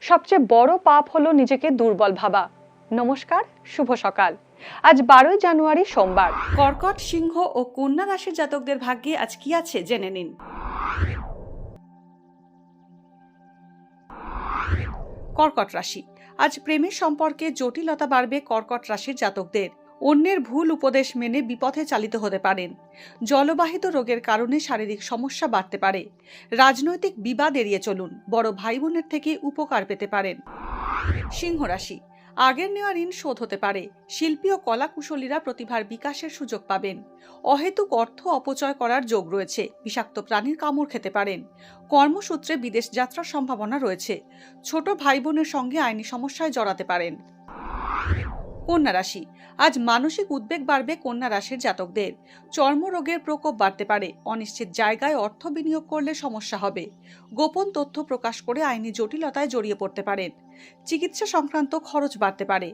সবচেয়ে বড় পাপ হলো নিজেকে দুর্বল ভাবা। নমস্কার, শুভ সকাল। আজ 12ই জানুয়ারি, সোমবার। কর্কট, সিংহ ও কন্যা রাশির জাতকদের ভাগ্যে আজ কি আছে জেনে নিন। কর্কট রাশি, আজ প্রেমের সম্পর্কে জটিলতা বাড়বে। কর্কট রাশির জাতকদের অন্যের ভুল উপদেশ মেনে বিপথে চালিত হতে পারেন। জলবাহিত রোগের কারণে শারীরিক সমস্যা বাড়তে পারে। রাজনৈতিক বিবাদ এড়িয়ে চলুন, বড় ভাই বোনের থেকে উপকার পেতে পারেন। সিংহ রাশি, আগের নেওয়া ঋণ শোধ হতে পারে। শিল্পী ও কলা কুশলীরা প্রতিভার বিকাশের সুযোগ পাবেন। অহেতুক অর্থ অপচয় করার যোগ রয়েছে। বিষাক্ত প্রাণীর কামড় খেতে পারেন। কর্মসূত্রে বিদেশ যাত্রার সম্ভাবনা রয়েছে। ছোট ভাই বোনের সঙ্গে আইনি সমস্যায় জড়াতে পারেন। কন্যা রাশি, আজ মানসিক উদ্বেগ বাড়বে। কন্যা রাশির জাতকদের চর্মরোগের প্রকোপ বাড়তে পারে। অনিশ্চিত জায়গায় অর্থ বিনিয়োগ করলে সমস্যা হবে। গোপন তথ্য প্রকাশ করে আইনি জটিলতায় জড়িয়ে পড়তে পারেন। চিকিৎসা সংক্রান্ত খরচ বাড়তে পারে।